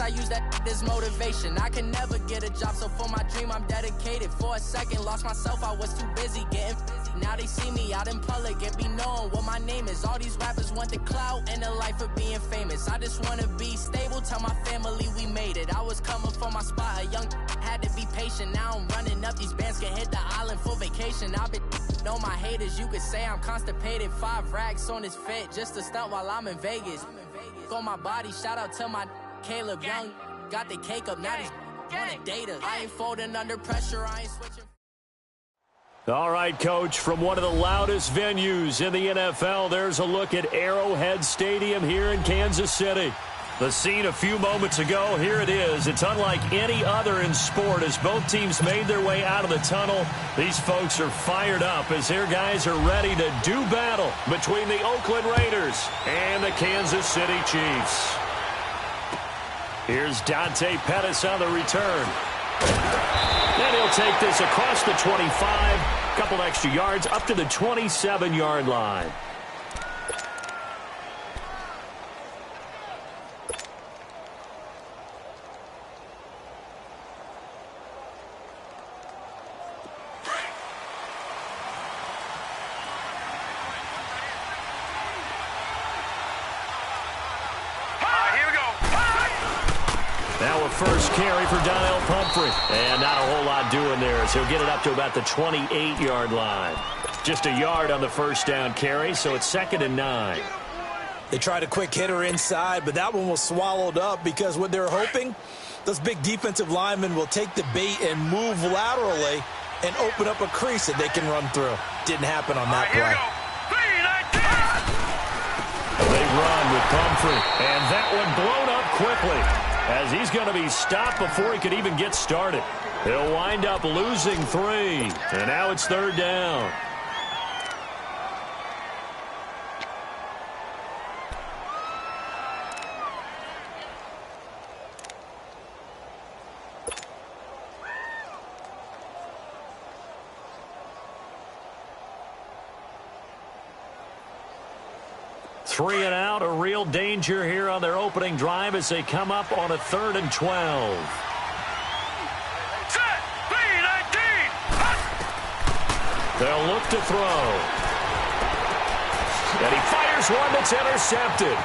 use that as motivation. I can never get a job, so for my dream I'm dedicated. For a second, lost myself, I was too busy getting busy. Now they see me out in public and be knowing what my name is. All these rappers want the clout and the life of being famous. I just wanna be stable, tell my family we made it. I was coming for my spot, a young had to be patient. Now I'm running up, these bands can hit the island for vacation. I've been on my haters, you could say I'm constipated. 5 racks on his fit, just to stunt while I'm in Vegas. On my body, shout out to my Caleb Young. Got the cake up, now these wanna date us. I ain't folding under pressure, I ain't switching. All right, Coach, from one of the loudest venues in the NFL, there's a look at Arrowhead Stadium here in Kansas City. The scene a few moments ago, here it is. It's unlike any other in sport as both teams made their way out of the tunnel. These folks are fired up as their guys are ready to do battle between the Oakland Raiders and the Kansas City Chiefs. Here's Dante Pettis on the return. And he'll take this across the 25, couple extra yards up to the 27-yard line. First carry for Donnell Pumphrey. And not a whole lot doing there as he'll get it up to about the 28-yard line. Just a yard on the first down carry, so it's 2nd and 9. They tried a quick hitter inside, but that one was swallowed up because what they're hoping, those big defensive linemen will take the bait and move laterally and open up a crease that they can run through. Didn't happen on that play. They run with Pumphrey, and that one blown up quickly, as he's going to be stopped before he could even get started. He'll wind up losing 3, and now it's 3rd down. Three and out, a real danger here on their opening drive as they come up on a 3rd and 12. Set, B-19. They'll look to throw. And he fires one that's intercepted.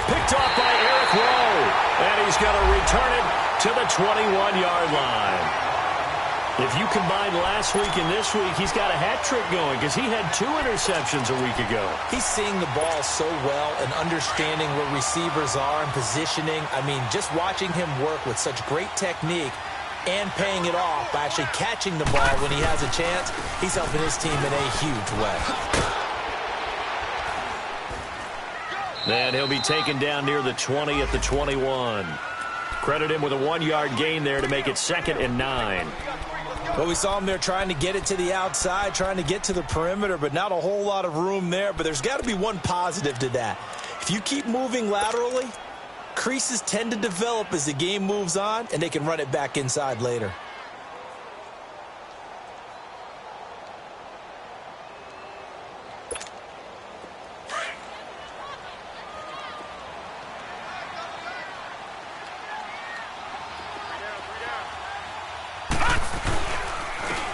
Picked off by Eric Rowe. And he's going to return it to the 21-yard line. If you combine last week and this week, he's got a hat trick going because he had 2 interceptions a week ago. He's seeing the ball so well and understanding where receivers are and positioning. I mean, just watching him work with such great technique and paying it off by actually catching the ball when he has a chance, he's helping his team in a huge way. And he'll be taken down near the 20 at the 21. Credit him with a 1-yard gain there to make it 2nd and 9. Well, we saw him there trying to get it to the outside, trying to get to the perimeter, but not a whole lot of room there. But there's got to be one positive to that. If you keep moving laterally, creases tend to develop as the game moves on, and they can run it back inside later.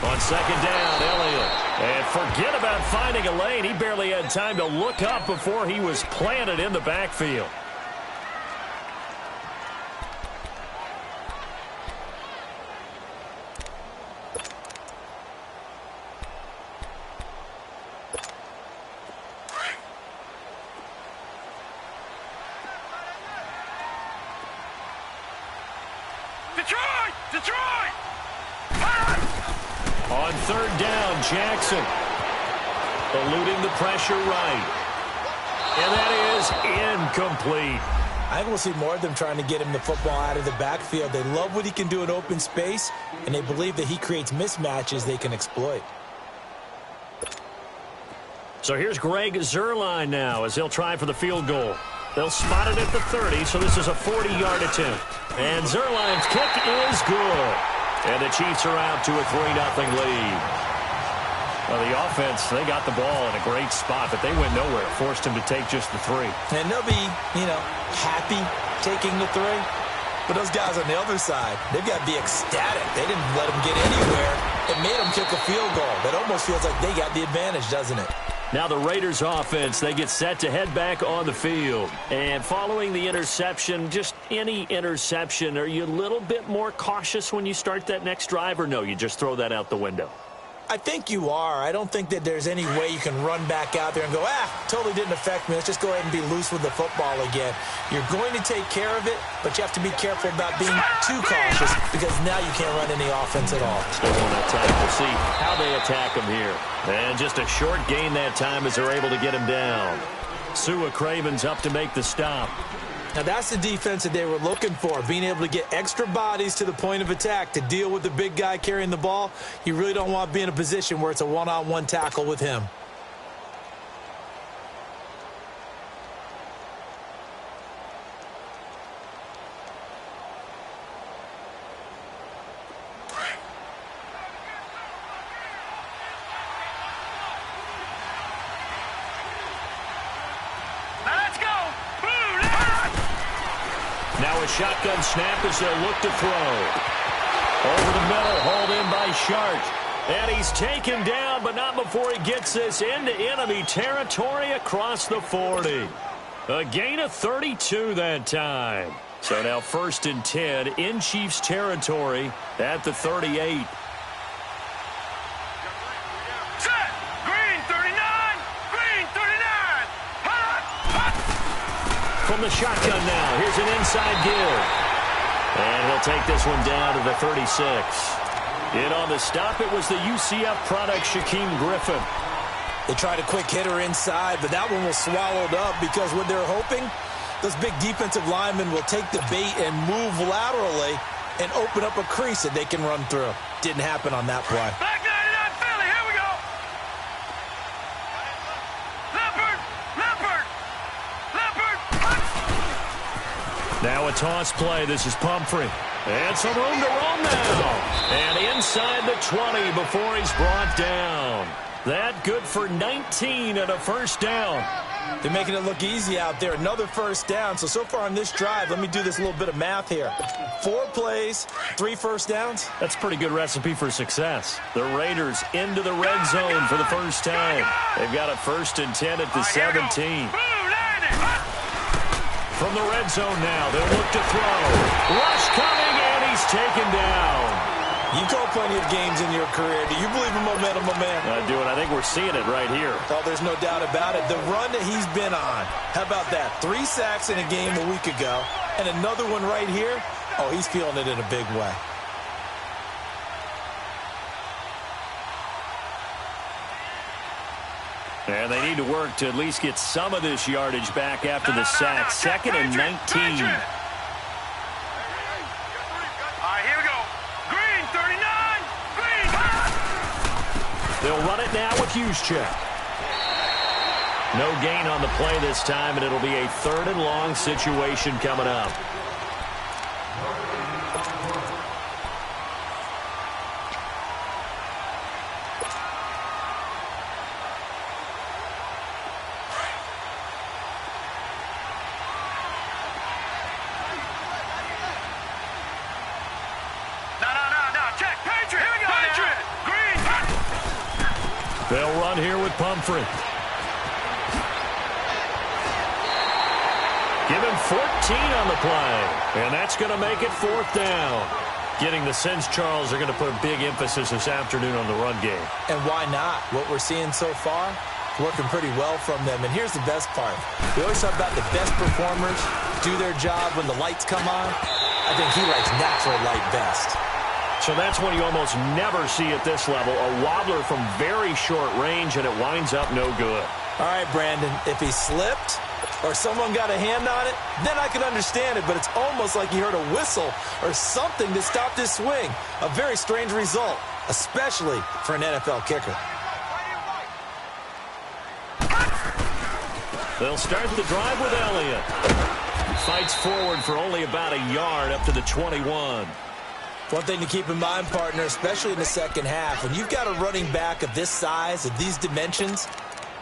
On 2nd down, Elliott. And forget about finding a lane. He barely had time to look up before he was planted in the backfield. Detroit! On 3rd down, Jackson eluding the pressure right. And that is incomplete. I think we'll see more of them trying to get him the football out of the backfield. They love what he can do in open space, and they believe that he creates mismatches they can exploit. So here's Greg Zuerlein now as he'll try for the field goal. They'll spot it at the 30, so this is a 40-yard attempt. And Zuerlein's kick is good. And the Chiefs are out to a 3-0 lead. Well, the offense, they got the ball in a great spot, but they went nowhere. Forced him to take just the 3. And they'll be, happy taking the 3. But those guys on the other side, they've got to be ecstatic. They didn't let them get anywhere. It made them kick a field goal. That almost feels like they got the advantage, doesn't it? Now the Raiders offense, they get set to head back on the field. And following the interception, just any interception, are you a little bit more cautious when you start that next drive, or no, you just throw that out the window? I think you are. I don't think that there's any way you can run back out there and go, totally didn't affect me. Let's just go ahead and be loose with the football again. You're going to take care of it, but you have to be careful about being too cautious because now you can't run any offense at all. Still want to attack. We'll see how they attack him here. And just a short gain that time as they're able to get him down. Sua Craven's up to make the stop. Now, that's the defense that they were looking for, being able to get extra bodies to the point of attack to deal with the big guy carrying the ball. You really don't want to be in a position where it's a one-on-one tackle with him. Now a shotgun snap as they'll look to throw. Over the middle, hauled in by Sharp. And he's taken down, but not before he gets this into enemy territory across the 40. A gain of 32 that time. So now 1st and 10 in Chiefs territory at the 38. From the shotgun now, here's an inside give. And he'll take this one down to the 36. In on the stop, it was the UCF product, Shaquem Griffin. They tried a quick hitter inside, but that one was swallowed up because what they're hoping, those big defensive linemen will take the bait and move laterally and open up a crease that they can run through. Didn't happen on that play. Now a toss play. This is Pumphrey. And some room to roam now. And inside the 20 before he's brought down. That good for 19 and a first down. They're making it look easy out there. Another first down. So far on this drive, let me do this little bit of math here. 4 plays, 3 first downs. That's a pretty good recipe for success. The Raiders into the red zone for the first time. They've got a 1st and 10 at the 17. From the red zone now, they'll look to throw. Rush coming, and he's taken down. You call plenty of games in your career. Do you believe in momentum, my man? I do, and I think we're seeing it right here. Oh, there's no doubt about it. The run that he's been on. How about that? 3 sacks in a game a week ago, and another one right here. Oh, he's feeling it in a big way. And they need to work to at least get some of this yardage back after the sack. 2nd and 19. All right, here we go. Green, 39. Green. They'll run it now with Juszczyk. No gain on the play this time, and it'll be a 3rd and long situation coming up. They'll run here with Pumphrey. Give him 14 on the play. And that's going to make it 4th down. Getting the sense, Charles, are going to put a big emphasis this afternoon on the run game. And why not? What we're seeing so far, working pretty well from them. And here's the best part. We always talk about the best performers do their job when the lights come on. I think he likes natural light best. So that's one you almost never see at this level. A wobbler from very short range, and it winds up no good. All right, Brandon, if he slipped or someone got a hand on it, then I can understand it. But it's almost like he heard a whistle or something that stopped his swing. A very strange result, especially for an NFL kicker. They'll start the drive with Elliott. Fights forward for only about a yard up to the 21. One thing to keep in mind, partner, especially in the second half, when you've got a running back of this size, of these dimensions,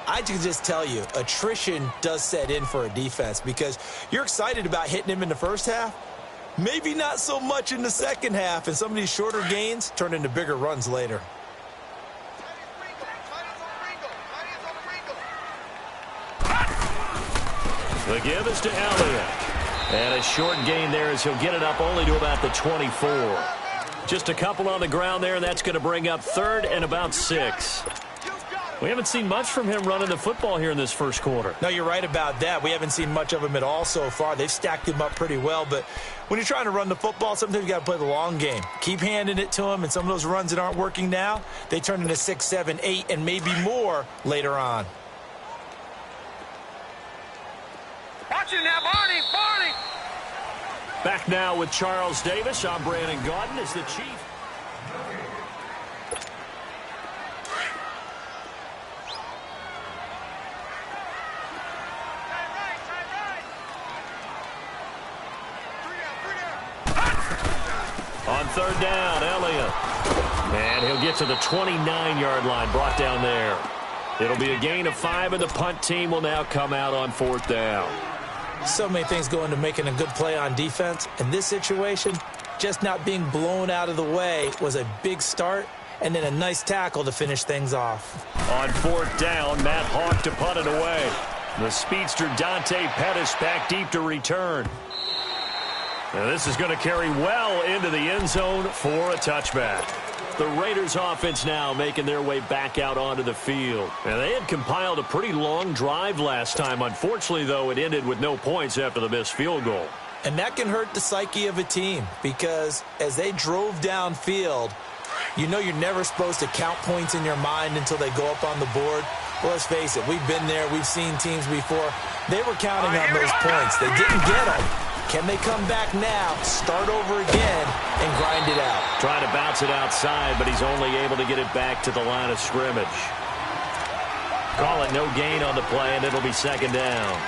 I can just tell you, attrition does set in for a defense because you're excited about hitting him in the first half, Maybe not so much in the second half, and some of these shorter gains turn into bigger runs later. The give is to Elliott. And a short gain there as he'll get it up only to about the 24. Just a couple on the ground there, and that's going to bring up third and about 6. We haven't seen much from him running the football here in this first quarter. No, you're right about that. We haven't seen much of him at all so far. They've stacked him up pretty well, but when you're trying to run the football, sometimes you got to play the long game. Keep handing it to him, and some of those runs that aren't working now, they turn into 6, 7, 8, and maybe more later on. Watch it now, Barney! Back now with Charles Davis. I'm Brandon Gaudin as the Chief. On third down, Elliott. And he'll get to the 29-yard line, brought down there. It'll be a gain of 5, and the punt team will now come out on fourth down. So many things go into making a good play on defense. In this situation, just not being blown out of the way was a big start, and then a nice tackle to finish things off. On fourth down, Matt Hawk to punt it away. The speedster Dante Pettis back deep to return. Now this is going to carry well into the end zone for a touchback. The Raiders offense now making their way back out onto the field. And they had compiled a pretty long drive last time. Unfortunately, though, it ended with no points after the missed field goal. And that can hurt the psyche of a team because as they drove downfield, you know you're never supposed to count points in your mind until they go up on the board. Well, let's face it, we've been there. We've seen teams before. They were counting on those points. They didn't get them. Can they come back now, start over again, and grind it out? Trying to bounce it outside, but he's only able to get it back to the line of scrimmage. Call it no gain on the play, and it'll be second down.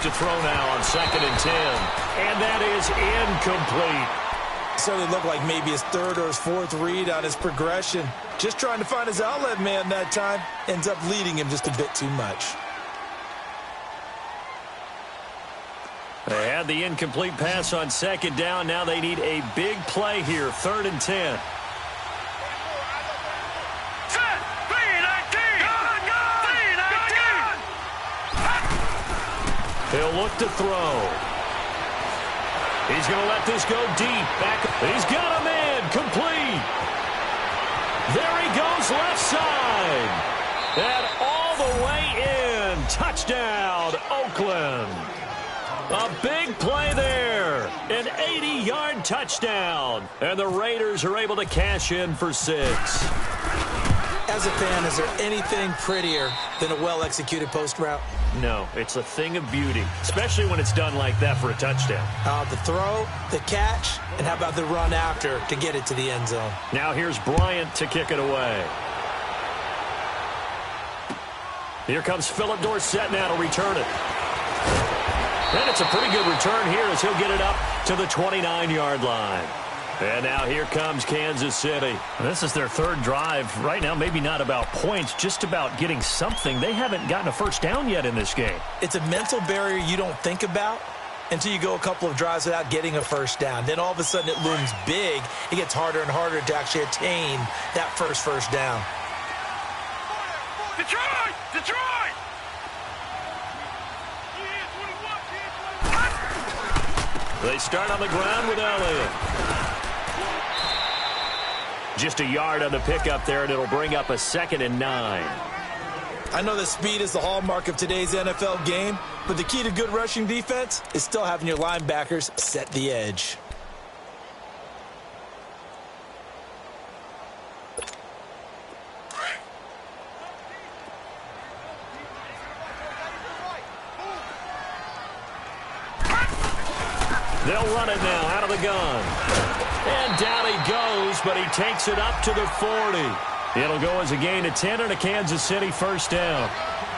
To throw now on 2nd and 10. And that is incomplete. Certainly looked like maybe his third or his fourth read on his progression. Just trying to find his outlet man that time. Ends up leading him just a bit too much. They had the incomplete pass on 2nd down. Now they need a big play here. 3rd and 10. He'll look to throw. He's going to let this go deep. Back. He's got a man. Complete. There he goes left side. And all the way in. Touchdown, Oakland. A big play there. An 80-yard touchdown. And the Raiders are able to cash in for 6. As a fan, is there anything prettier than a well-executed post route? No, it's a thing of beauty, especially when it's done like that for a touchdown. The throw, the catch, and how about the run after to get it to the end zone? Now here's Bryant to kick it away. Here comes Philip Dorsett now to return it. And it's a pretty good return here as he'll get it up to the 29-yard line. And now here comes Kansas City. This is their third drive. Right now, maybe not about points, just about getting something. They haven't gotten a first down yet in this game. It's a mental barrier you don't think about until you go a couple of drives without getting a first down. Then all of a sudden it looms big. It gets harder and harder to actually attain that first down. Detroit! Detroit! They start on the ground with Elliott. Just a yard on the pickup there, and it'll bring up a 2nd and 9. I know that speed is the hallmark of today's NFL game, but the key to good rushing defense is still having your linebackers set the edge. They'll run it now out of the gun. And down he goes, but he takes it up to the 40. It'll go as a gain of 10 and a Kansas City first down.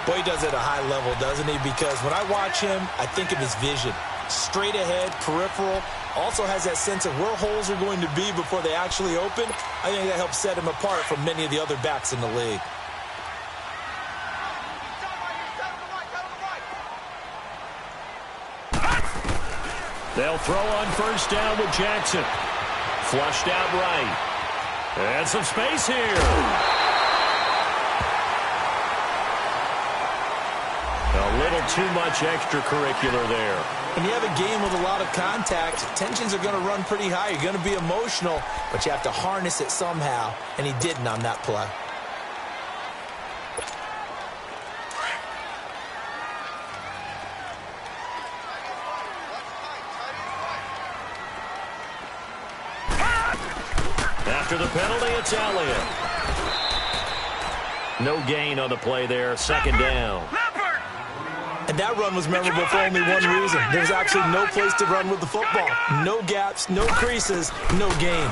Boy, he does it at a high level, doesn't he? Because when I watch him, I think of his vision. Straight ahead, peripheral, also has that sense of where holes are going to be before they actually open. I think that helps set him apart from many of the other backs in the league. They'll throw on first down with Jackson. Flushed out right. And some space here. A little too much extracurricular there. When you have a game with a lot of contact, tensions are going to run pretty high. You're going to be emotional, but you have to harness it somehow, and he didn't on that play. After the penalty, it's Elliott. No gain on the play there, second down. And that run was memorable for only one reason. There's actually no place to run with the football. No gaps, no creases, no gain.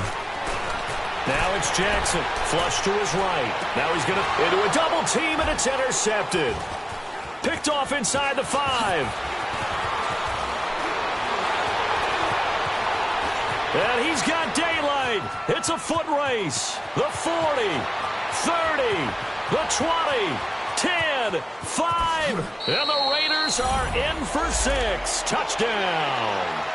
Now it's Jackson, flush to his right. Now he's going to into a double team, and it's intercepted. Picked off inside the 5. And he's got daylight. It's a foot race. The 40, 30, the 20, 10, 5. And the Raiders are in for 6. Touchdown.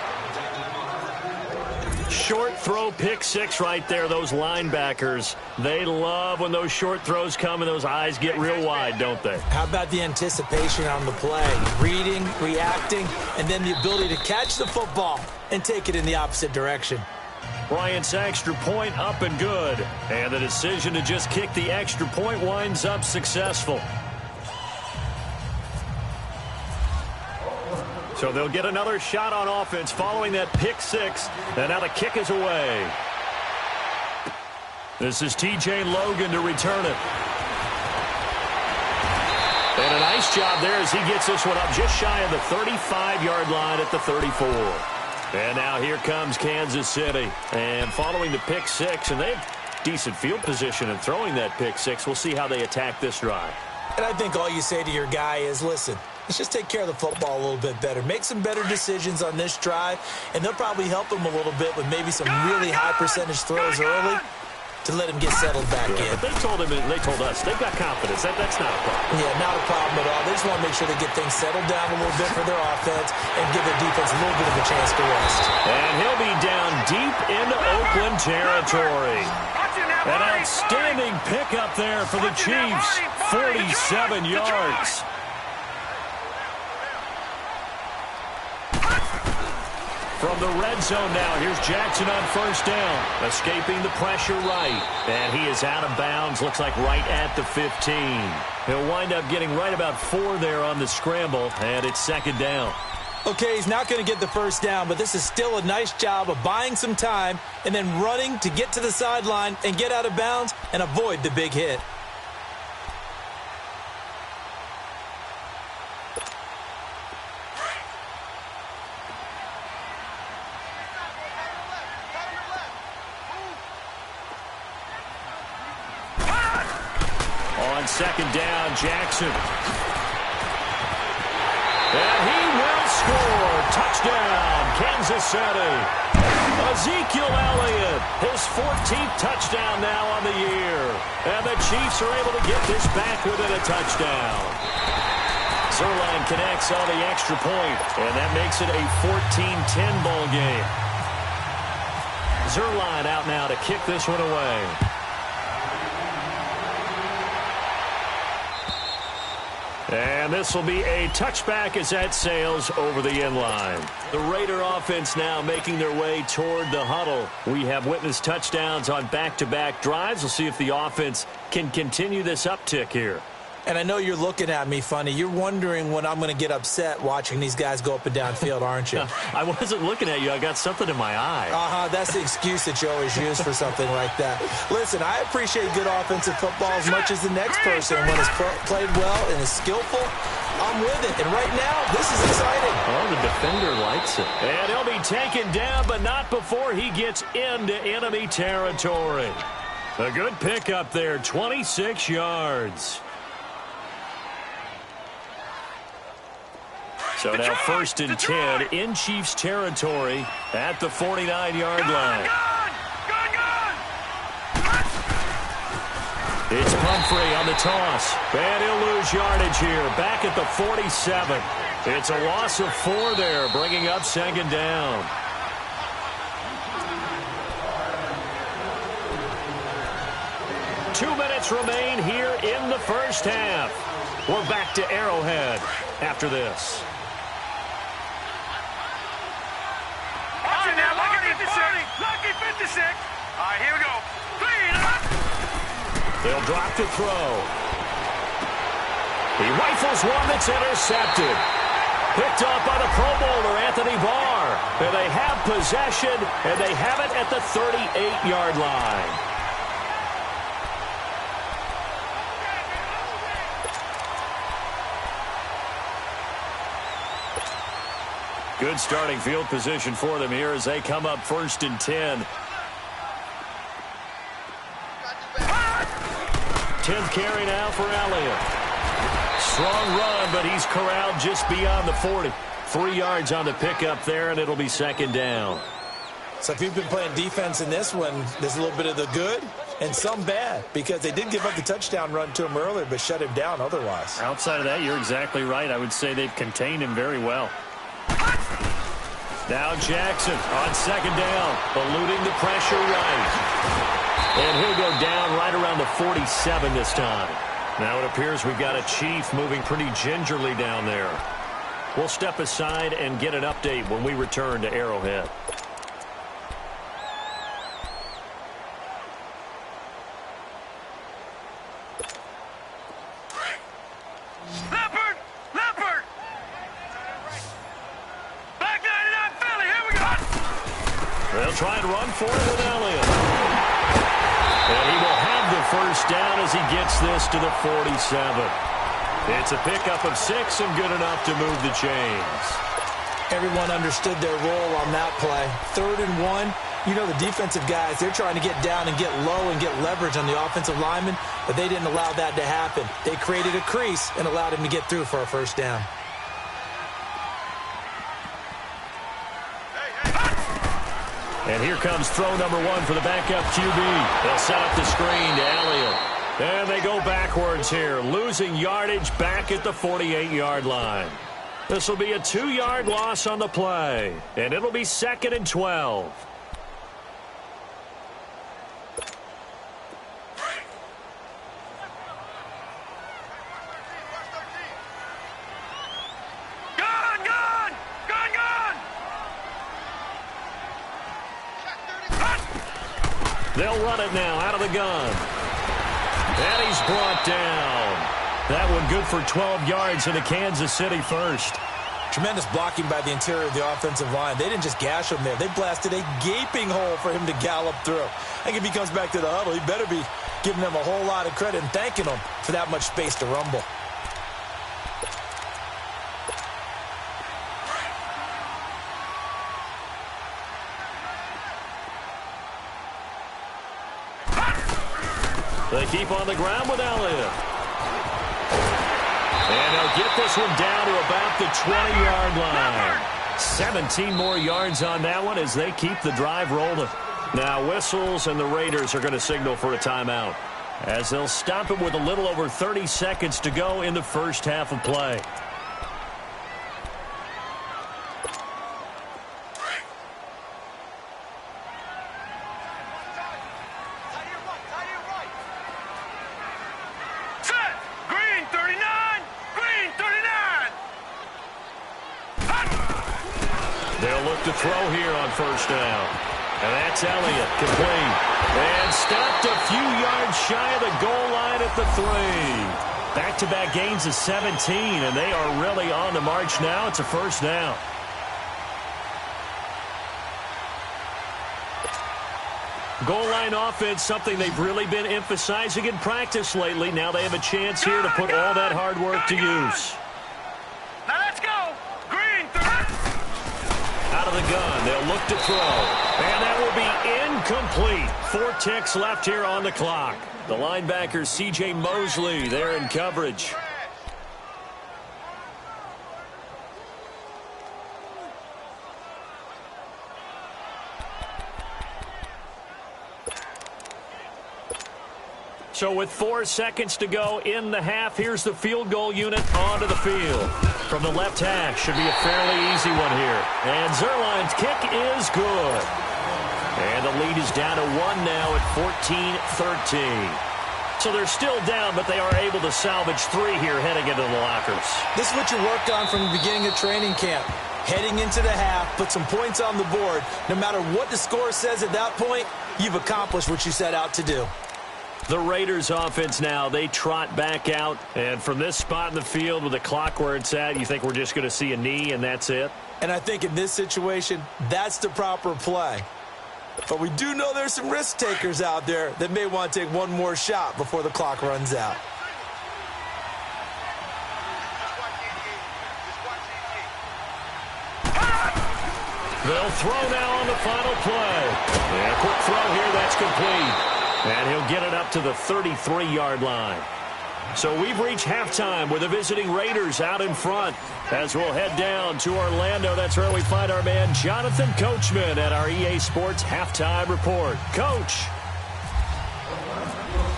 Short throw, pick 6 right there. Those linebackers, they love when those short throws come and those eyes get real wide, don't they? How about the anticipation on the play? Reading, reacting, and then the ability to catch the football and take it in the opposite direction. Bryant's extra point up and good. And the decision to just kick the extra point winds up successful. So they'll get another shot on offense following that pick 6. And now the kick is away. This is T.J. Logan to return it. And a nice job there as he gets this one up just shy of the 35-yard line at the 34. And now here comes Kansas City. And following the pick 6, and they have decent field position in throwing that pick 6. We'll see how they attack this drive. And I think all you say to your guy is, listen, let's just take care of the football a little bit better. Make some better decisions on this drive, and they'll probably help him a little bit with maybe some really high percentage throws early to let him get settled back in. But they told us, they've got confidence. That's not a problem. Yeah, not a problem at all. They just want to make sure they get things settled down a little bit for their offense and give their defense a little bit of a chance to rest. And he'll be down deep into Oakland territory. An outstanding pickup there for the Chiefs. 47 yards. From the red zone now, here's Jackson on first down. Escaping the pressure right. And he is out of bounds, looks like right at the 15. He'll wind up getting right about 4 there on the scramble, and it's second down. Okay, he's not going to get the first down, but this is still a nice job of buying some time and then running to get to the sideline and get out of bounds and avoid the big hit. On second down, Jackson. And he will score. Touchdown, Kansas City. Ezekiel Elliott, his 14th touchdown now on the year. And the Chiefs are able to get this back within a touchdown. Zerline connects on the extra point, and that makes it a 14-10 ball game. Zerline out now to kick this one away. And this will be a touchback as that sails over the end line. The Raider offense now making their way toward the huddle. We have witnessed touchdowns on back-to-back drives. We'll see if the offense can continue this uptick here. And I know you're looking at me funny. You're wondering when I'm going to get upset watching these guys go up and down field, aren't you? I wasn't looking at you. I got something in my eye. That's the excuse that you always use for something like that. Listen, I appreciate good offensive football as much as the next person. When it's played well and is skillful, I'll run with it. And right now, this is exciting. Oh, the defender likes it. And he'll be taken down, but not before he gets into enemy territory. A good pickup there, 26 yards. So now 1st and 10 in Chiefs territory at the 49-yard line. It's Pumphrey on the toss. And he'll lose yardage here. Back at the 47. It's a loss of 4 there, bringing up 2nd down. Two minutes remain here in the first half. We're back to Arrowhead after this. Now, lucky 56. All right, here we go. They'll drop to throw. He rifles one that's intercepted. Picked up by the Pro Bowler, Anthony Barr. And they have possession, and they have it at the 38-yard line. Good starting field position for them here as they come up 1st and 10. 10th carry now for Elliott. Strong run, but he's corralled just beyond the 40. 3 yards on the pickup there, and it'll be 2nd down. So if you've been playing defense in this one, there's a little bit of the good and some bad, because they did give up the touchdown run to him earlier, but shut him down otherwise. Outside of that, you're exactly right. I would say they've contained him very well. Now Jackson on 2nd down, eluding the pressure right. And he'll go down right around the 47 this time. Now it appears we've got a Chief moving pretty gingerly down there. We'll step aside and get an update when we return to Arrowhead. Leopard! Back 99 Philly, here we go! They'll try and run for it with Elliott. And he will have the 1st down as he gets this to the 47. It's a pickup of 6 and good enough to move the chains. Everyone understood their role on that play. 3rd and 1. You know the defensive guys, they're trying to get down and get low and get leverage on the offensive lineman, but they didn't allow that to happen. They created a crease and allowed him to get through for a 1st down. And here comes throw number 1 for the backup QB. They'll set up the screen to Elliott. And they go backwards here, losing yardage back at the 48-yard line. This will be a 2-yard loss on the play, and it'll be 2nd and 12. They'll run it now out of the gun. And he's brought down. That one good for 12 yards into Kansas City 1st. Tremendous blocking by the interior of the offensive line. They didn't just gash him there. They blasted a gaping hole for him to gallop through. I think if he comes back to the huddle, he better be giving them a whole lot of credit and thanking them for that much space to rumble. They keep on the ground with Elliott. And they'll get this one down to about the 20-yard line. 17 more yards on that one as they keep the drive rolling. Now whistles, and the Raiders are going to signal for a timeout, as they'll stop it with a little over 30 seconds to go in the first half of play. To throw here on first down. And that's Elliott, complete. And stopped a few yards shy of the goal line at the 3. Back-to-back gains of 17, and they are really on the march now. It's a first down. Goal line offense, something they've really been emphasizing in practice lately. Now they have a chance here to put all that hard work to use. of the gun. They'll look to throw. And that will be incomplete. 4 ticks left here on the clock. The linebacker, C.J. Mosley, there in coverage. So with 4 seconds to go in the half, here's the field goal unit onto the field. From the left hash, should be a fairly easy one here. And Zerline's kick is good. And the lead is down to 1 now at 14-13. So they're still down, but they are able to salvage 3 here heading into the lockers. This is what you worked on from the beginning of training camp. Heading into the half, put some points on the board. No matter what the score says at that point, you've accomplished what you set out to do. The Raiders offense now, they trot back out. And from this spot in the field with the clock where it's at, you think we're just going to see a knee and that's it? And I think in this situation, that's the proper play. But we do know there's some risk takers out there that may want to take one more shot before the clock runs out. They'll throw now on the final play. And a quick throw here, that's complete. And he'll get it up to the 33-yard line. So we've reached halftime with the visiting Raiders out in front. As we'll head down to Orlando, that's where we find our man Jonathan Coachman at our EA Sports Halftime Report. Coach.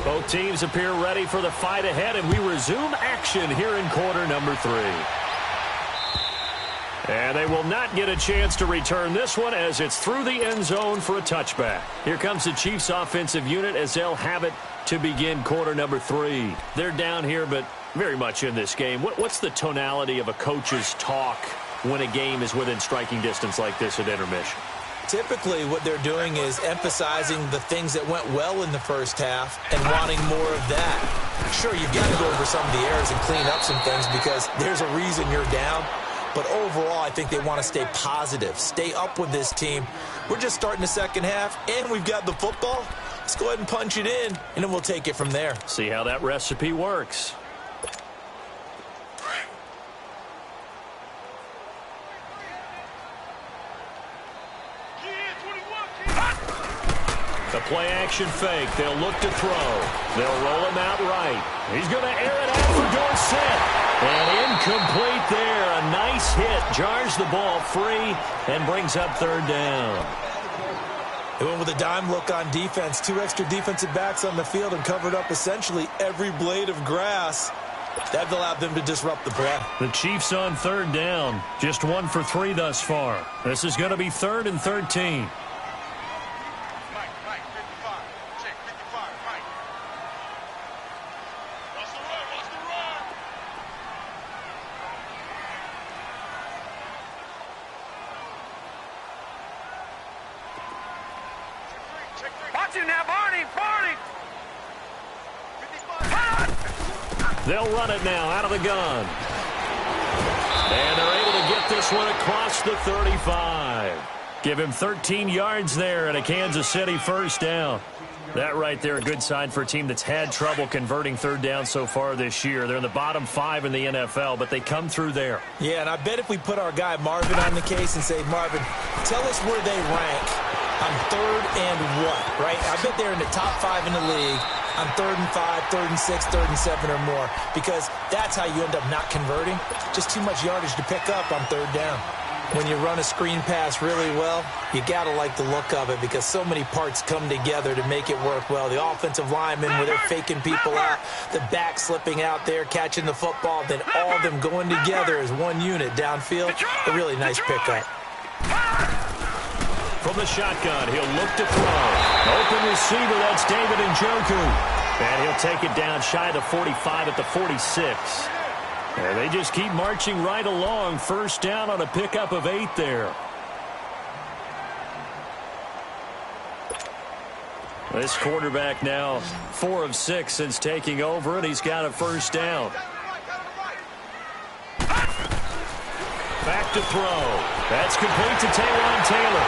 Both teams appear ready for the fight ahead, and we resume action here in quarter number 3. And they will not get a chance to return this one as it's through the end zone for a touchback. Here comes the Chiefs offensive unit as they'll have it to begin quarter number 3. They're down here, but very much in this game. What's the tonality of a coach's talk when a game is within striking distance like this at intermission? Typically, what they're doing is emphasizing the things that went well in the first half and wanting more of that. Sure, you've got to go over some of the errors and clean up some things because there's a reason you're down. But overall, I think they want to stay positive, stay up with this team. We're just starting the second half, and we've got the football. Let's go ahead and punch it in, and then we'll take it from there. See how that recipe works. The play-action fake. They'll look to throw. They'll roll him out right. He's going to air it out for Dorsett. And incomplete there. A nice hit. Jars the ball free and brings up third down. They went with a dime look on defense. 2 extra defensive backs on the field and covered up essentially every blade of grass. That allowed them to disrupt the play. The Chiefs on third down. Just 1 for 3 thus far. This is going to be 3rd and 13. They'll run it now out of the gun. And they're able to get this one across the 35. Give him 13 yards there and a Kansas City first down. That right there, a good sign for a team that's had trouble converting third down so far this year. They're in the bottom 5 in the NFL, but they come through there. Yeah, and I bet if we put our guy Marvin on the case and say, Marvin, tell us where they rank on 3rd and what, right? I bet they're in the top 5 in the league on 3rd and 5, 3rd and 6, 3rd and 7 or more, because that's how you end up not converting. Just too much yardage to pick up on 3rd down. When you run a screen pass really well, you got to like the look of it because so many parts come together to make it work well. The offensive linemen, where they're faking people out, the back slipping out there, catching the football, then all of them going together as one unit downfield. A really nice pickup. From the shotgun, he'll look to throw. Open receiver, that's David Njoku. And he'll take it down shy of the 45 at the 46. And they just keep marching right along. First down on a pickup of 8 there. This quarterback now 4 of 6 since taking over, and he's got a first down. Back to throw. That's complete to Taywan Taylor.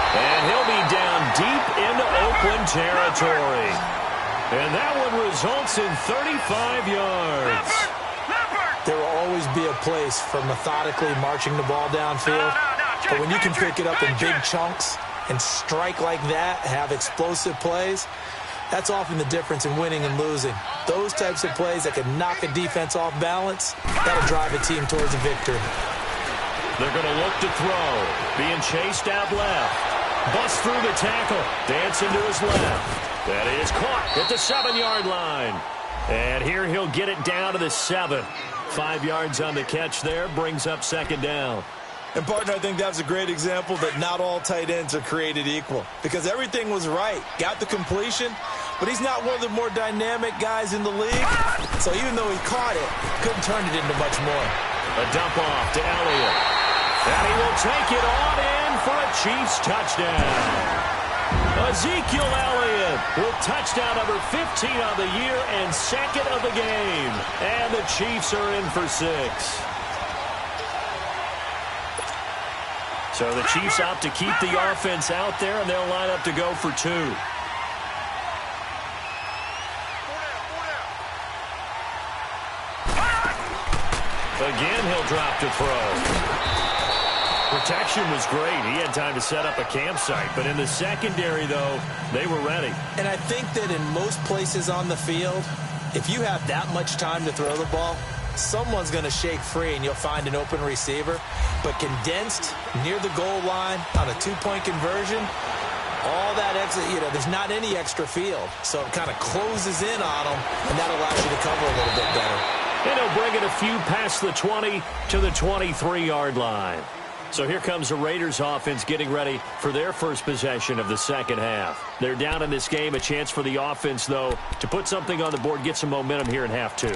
And he'll be down deep into Oakland territory. And that one results in 35 yards. There will always be a place for methodically marching the ball downfield. But when you can pick it up in big chunks and strike like that, have explosive plays, that's often the difference in winning and losing. Those types of plays that can knock a defense off balance, that'll drive a team towards a victory. They're going to look to throw. Being chased out left. Busts through the tackle. Dancing to his left. That is caught at the 7-yard line. And here he'll get it down to the 7. 5 yards on the catch there. Brings up second down. And, partner, I think that's a great example that not all tight ends are created equal. Because everything was right. Got the completion, but he's not one of the more dynamic guys in the league. So even though he caught it, couldn't turn it into much more. A dump off to Elliott. And he will take it on in for a Chiefs touchdown. Ezekiel Elliott with touchdown number 15 on the year and second of the game. And the Chiefs are in for 6. So the Chiefs opt to keep the offense out there, and they'll line up to go for 2. Again, he'll drop to throw. Protection was great. He had time to set up a campsite. But in the secondary, though, they were ready. And I think that in most places on the field, if you have that much time to throw the ball, someone's going to shake free and you'll find an open receiver. But condensed near the goal line on a 2-point conversion, all that extra, there's not any extra field. So it kind of closes in on them, and that allows you to cover a little bit better. And he'll bring it a few past the 20 to the 23-yard line. So here comes the Raiders offense getting ready for their first possession of the second half. They're down in this game. A chance for the offense, though, to put something on the board, get some momentum here in half 2.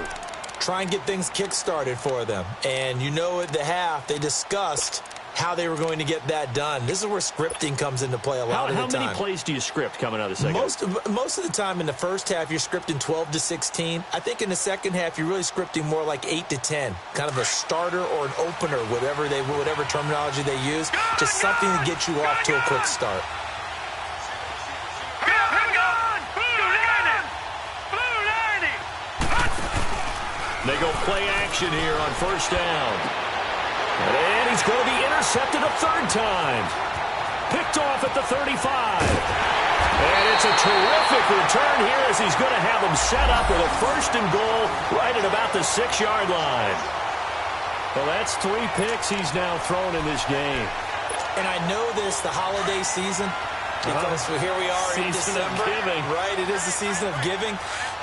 Try and get things kick-started for them. And at the half, they discussed how they were going to get that done. This is where scripting comes into play a lot of the time. How many plays do you script coming out of the second? Most of the time in the first half, you're scripting 12 to 16. I think in the second half, you're really scripting more like 8 to 10. Kind of a starter or an opener, whatever terminology they use. Just something to get you off to a quick start. They go play action here on first down. And he's going to be intercepted a third time. Picked off at the 35. And it's a terrific return here as he's going to have them set up with a first and goal right at about the 6-yard line. Well, that's 3 picks he's now thrown in this game. And I know this, the holiday season, because here we are in December. Right, it is the season of giving.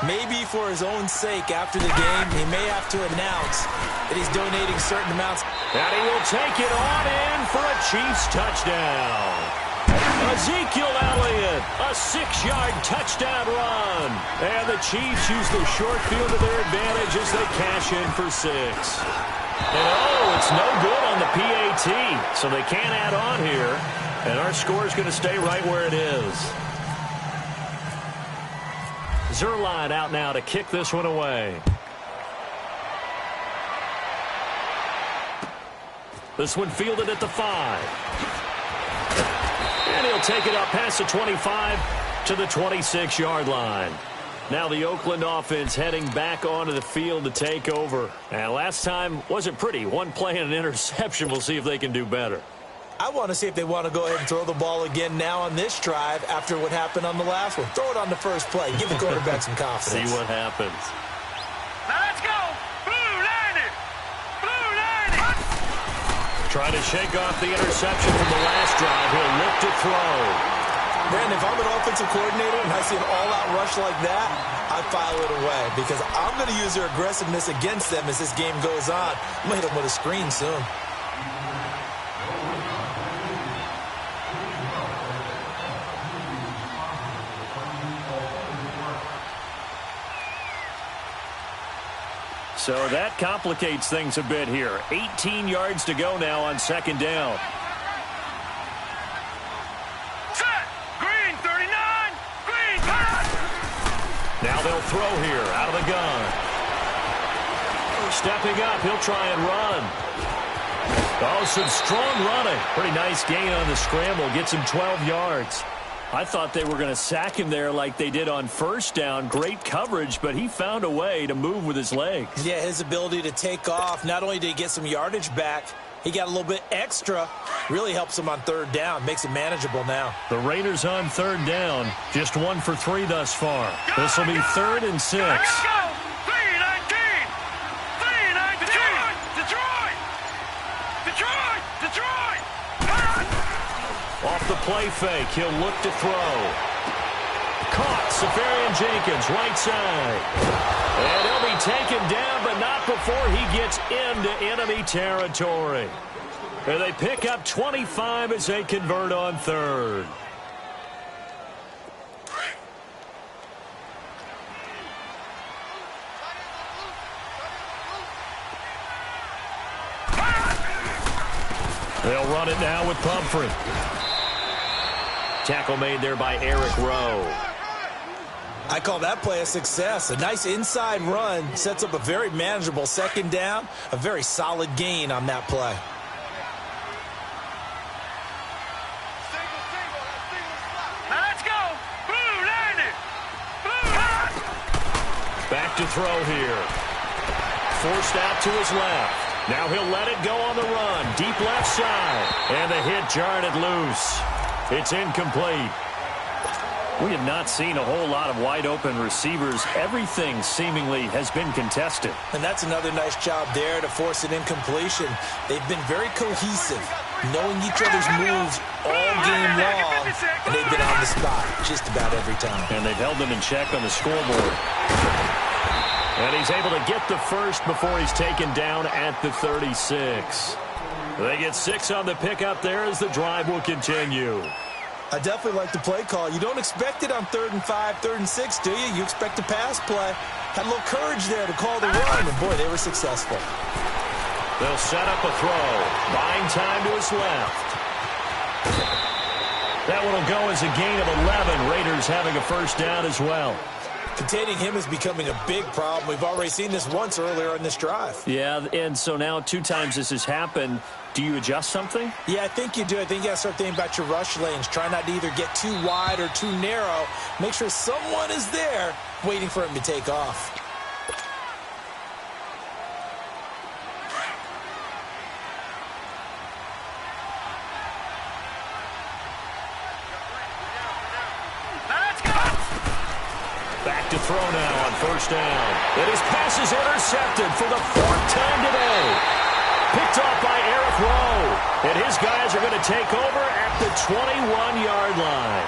Maybe for his own sake after the game, he may have to announce that he's donating certain amounts. And he will take it on in for a Chiefs touchdown. Ezekiel Elliott, a 6-yard touchdown run. And the Chiefs use the short field to their advantage as they cash in for 6. And it's no good on the PAT, so they can't add on here. And our score is going to stay right where it is. Zerline out now to kick this one away. This one fielded at the 5. And he'll take it up past the 25 to the 26-yard line. Now the Oakland offense heading back onto the field to take over. And last time wasn't pretty. One play and an interception. We'll see if they can do better. I want to see if they want to go ahead and throw the ball again now on this drive after what happened on the last one. Throw it on the first play. Give the quarterback some confidence. See what happens. Now let's go. Blue 90. Blue 90. Trying to shake off the interception from the last drive. He'll look to throw. Brandon, if I'm an offensive coordinator and I see an all-out rush like that, I file it away because I'm going to use their aggressiveness against them as this game goes on. I'm going to hit them with a screen soon. So that complicates things a bit here. 18 yards to go now on second down. Set. Green 39. Green. Now they'll throw here out of the gun. Stepping up, he'll try and run. Oh, some strong running. Pretty nice gain on the scramble. Gets him 12 yards. I thought they were going to sack him there like they did on first down. Great coverage, but he found a way to move with his legs. Yeah, his ability to take off, not only did he get some yardage back, he got a little bit extra. Really helps him on third down, makes it manageable now. The Raiders on third down, just 1 for 3 thus far. This will be 3rd and 6. Let's go! 3-19! 3-19! Detroit! Detroit! Detroit! Off the play fake, he'll look to throw. Caught, Safarian Jenkins, right side. And he'll be taken down, but not before he gets into enemy territory. And they pick up 25 as they convert on 3rd. They'll run it now with Pumphrey. Tackle made there by Eric Rowe. I call that play a success. A nice inside run sets up a very manageable second down. A very solid gain on that play. Let's go! Blue, land it! Blue! Back to throw here. Forced out to his left. Now he'll let it go on the run. Deep left side. And the hit jarred it loose. It's incomplete. We have not seen a whole lot of wide-open receivers. Everything seemingly has been contested. And that's another nice job there to force an incompletion. They've been very cohesive, knowing each other's moves all game long, and they've been on the spot just about every time. And they've held them in check on the scoreboard. And he's able to get the first before he's taken down at the 36. They get 6 on the pickup there as the drive will continue. I definitely like the play call. You don't expect it on 3rd and 5, 3rd and 6, do you? You expect a pass play. Had a little courage there to call the run, and boy, they were successful. They'll set up a throw. Buying time to his left. That one will go as a gain of 11. Raiders having a first down as well. Containing him is becoming a big problem. We've already seen this once earlier in this drive. Yeah, and so now 2 times this has happened. Do you adjust something? Yeah, I think you do. I think you got to start thinking about your rush lanes. Try not to either get too wide or too narrow. Make sure someone is there waiting for him to take off. Back to throw now on first down. And his pass is intercepted for the 4th time today. Picked off by Eric Rowe. And his guys are going to take over at the 21-yard line.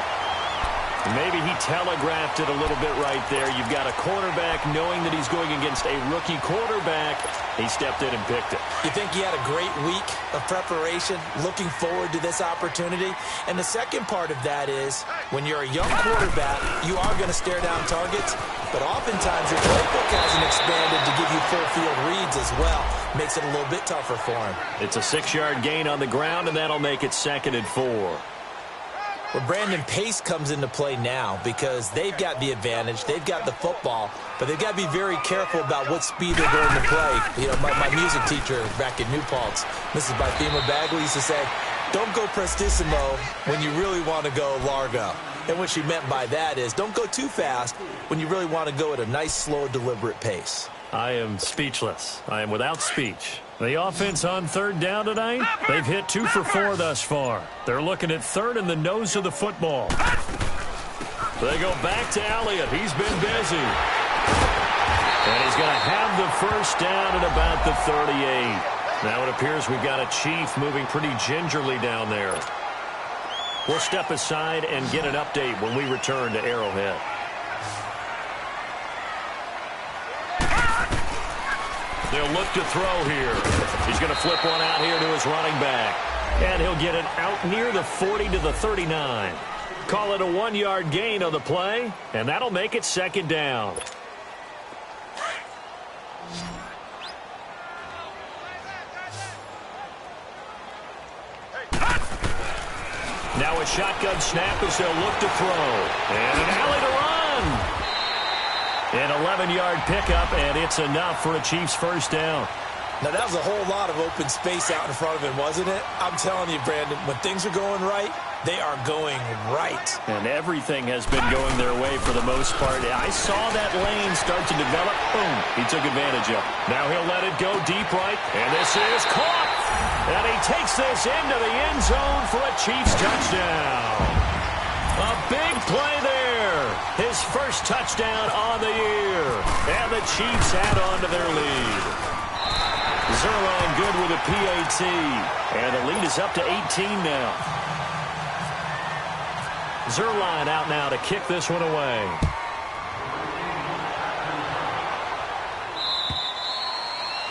Maybe he telegraphed it a little bit right there. You've got a quarterback knowing that he's going against a rookie quarterback. He stepped in and picked it. You think he had a great week of preparation, looking forward to this opportunity? And the second part of that is, when you're a young quarterback, you are going to stare down targets, but oftentimes your playbook hasn't expanded to give you full field reads as well. Makes it a little bit tougher for him. It's a 6-yard gain on the ground, and that'll make it 2nd and 4. Well, Brandon, pace comes into play now because they've got the advantage. They've got the football, but they've got to be very careful about what speed they're going to play. You know, my music teacher back in New Paltz, Mrs. Bythema Bagley, used to say, don't go prestissimo when you really want to go largo. And what she meant by that is don't go too fast when you really want to go at a nice, slow, deliberate pace. I am speechless. I am without speech. The offense on 3rd down tonight, they've hit 2 for 4 thus far. They're looking at 3rd in the nose of the football. They go back to Elliott. He's been busy. And he's going to have the first down at about the 38. Now it appears we've got a Chief moving pretty gingerly down there. We'll step aside and get an update when we return to Arrowhead. They'll look to throw here. He's going to flip one out here to his running back. And he'll get it out near the 40 to the 39. Call it a 1-yard gain on the play, and that'll make it 2nd down. Now a shotgun snap as they'll look to throw. And an alley to run. An 11-yard pickup, and it's enough for a Chiefs first down. Now, that was a whole lot of open space out in front of him, wasn't it? I'm telling you, Brandon, when things are going right, They are going right. And everything has been going their way for the most part. I saw that lane start to develop. Boom. He took advantage of it. Now he'll let it go deep right. And this is caught. And he takes this into the end zone for a Chiefs touchdown. A big play there. His first touchdown on the year. And the Chiefs add on to their lead. Zerline good with a PAT. And the lead is up to 18 now. Zerline out now to kick this one away.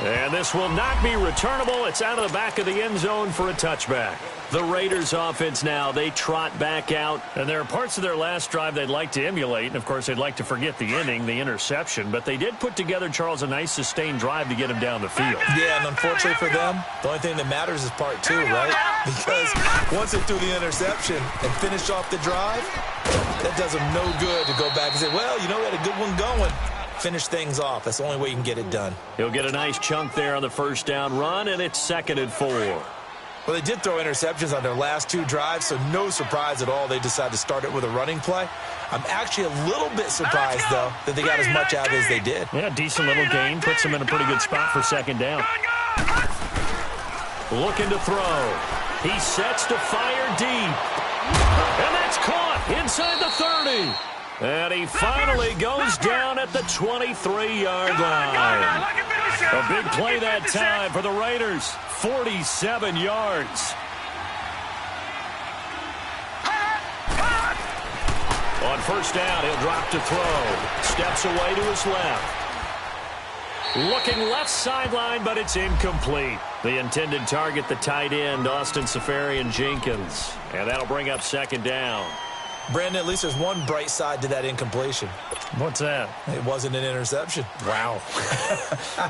And this will not be returnable. It's out of the back of the end zone for a touchback. The Raiders offense now, they trot back out. And there are parts of their last drive they'd like to emulate. And, of course, they'd like to forget the inning, the interception. But they did put together, Charles, a nice sustained drive to get him down the field. Yeah, and unfortunately for them, the only thing that matters is part two, right? Because once they threw the interception and finished off the drive, that does them no good to go back and say, well, you know, we had a good one going. Finish things off. That's the only way you can get it done. He'll get a nice chunk there on the first down run, and it's 2nd and 4. Well, they did throw interceptions on their last 2 drives, so no surprise at all they decided to start it with a running play. I'm actually a little bit surprised, though, that they got as much out as they did. Yeah, decent little gain. Puts them in a pretty good spot for 2nd down. Looking to throw. He sets to fire deep. And that's caught inside the 30. And he finally goes down at the 23-yard line. A big play that time for the Raiders. 47 yards. On first down, he'll drop to throw. Steps away to his left. Looking left sideline, but it's incomplete. The intended target, the tight end, Austin Seferian-Jenkins. And that'll bring up 2nd down. Brandon, at least there's one bright side to that incompletion. What's that? It wasn't an interception. Wow.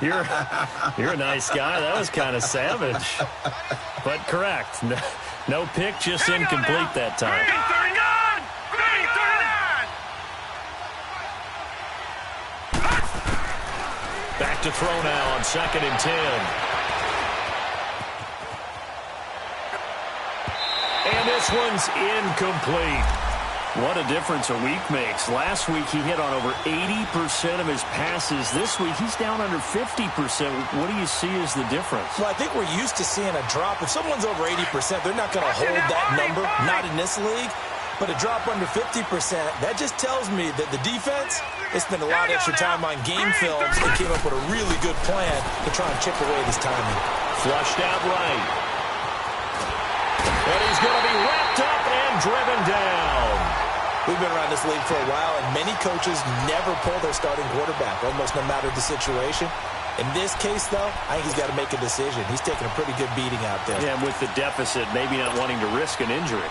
You're a nice guy. That was kind of savage. But correct. No pick, just incomplete that time. Back to throw now on 2nd and 10. And this one's incomplete. What a difference a week makes. Last week he hit on over 80% of his passes. This week he's down under 50%. What do you see as the difference? Well, I think we're used to seeing a drop. If someone's over 80%, they're not going to hold that number, not in this league. But a drop under 50%, that just tells me that the defense, they spent a lot of extra time on game films and came up with a really good plan to try and chip away this timing. Flushed out right. And he's going to be wrapped up and driven down. We've been around this league for a while, and many coaches never pull their starting quarterback, almost no matter the situation. In this case, though, I think he's got to make a decision. He's taking a pretty good beating out there. Yeah, with the deficit, maybe not wanting to risk an injury.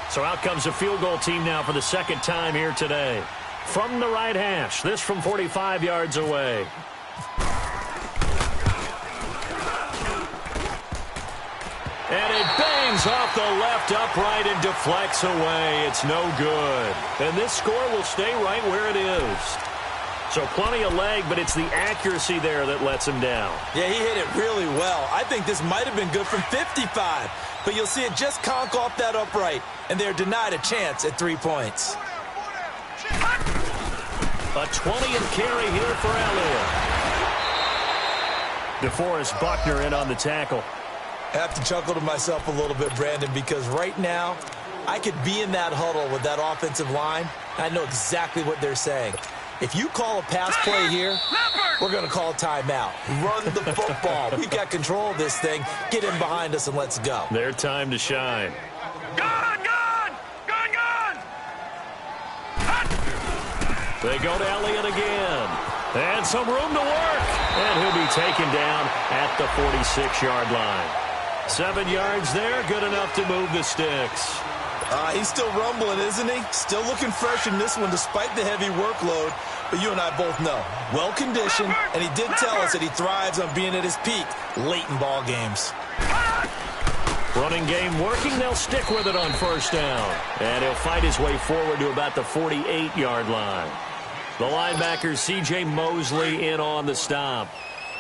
So out comes a field goal team now for the 2nd time here today. From the right hash, this from 45 yards away. And it bangs off the left upright and deflects away. It's no good. And this score will stay right where it is. So plenty of leg, but it's the accuracy there that lets him down. Yeah, he hit it really well. I think this might have been good from 55. But you'll see it just conk off that upright. And they're denied a chance at 3 points. A 20th carry here for Elliott. DeForest Buckner in on the tackle. I have to chuckle to myself a little bit, Brandon, because right now I could be in that huddle with that offensive line. I know exactly what they're saying. If you call a pass play here, we're going to call a timeout. Run the football. We've got control of this thing. Get in behind us and let's go. Their time to shine. Gun! They go to Elliott again. And some room to work. And he'll be taken down at the 46-yard line. 7 yards there, good enough to move the sticks. He's still rumbling, isn't he? Still looking fresh in this one despite the heavy workload. But you and I both know, well-conditioned, and he did tell us that he thrives on being at his peak late in ball games. Running game working, they'll stick with it on first down. And he'll fight his way forward to about the 48-yard line. The linebacker, C.J. Mosley, in on the stop.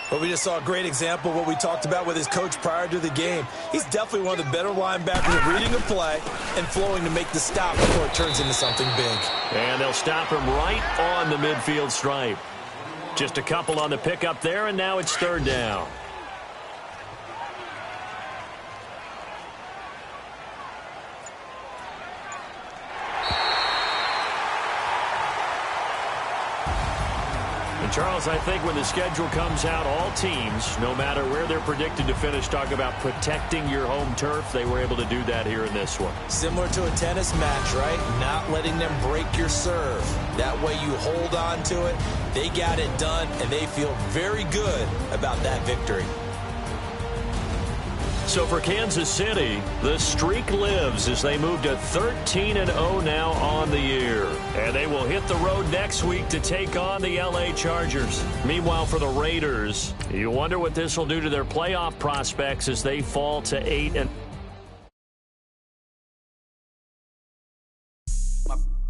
Well, we just saw a great example of what we talked about with his coach prior to the game. He's definitely one of the better linebackers at reading a play and flowing to make the stop before it turns into something big. And they'll stop him right on the midfield stripe. Just a couple on the pickup there, and now it's third down. And Charles, I think when the schedule comes out, all teams, no matter where they're predicted to finish, talk about protecting your home turf. They were able to do that here in this one. Similar to a tennis match, right? Not letting them break your serve. That way you hold on to it. They got it done, and they feel very good about that victory. So for Kansas City, the streak lives as they move to 13-0 now on the year. And they will hit the road next week to take on the LA Chargers. Meanwhile, for the Raiders, you wonder what this will do to their playoff prospects as they fall to 8-.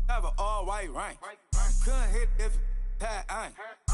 Have an all-white rank. Couldn't hit if I ain't.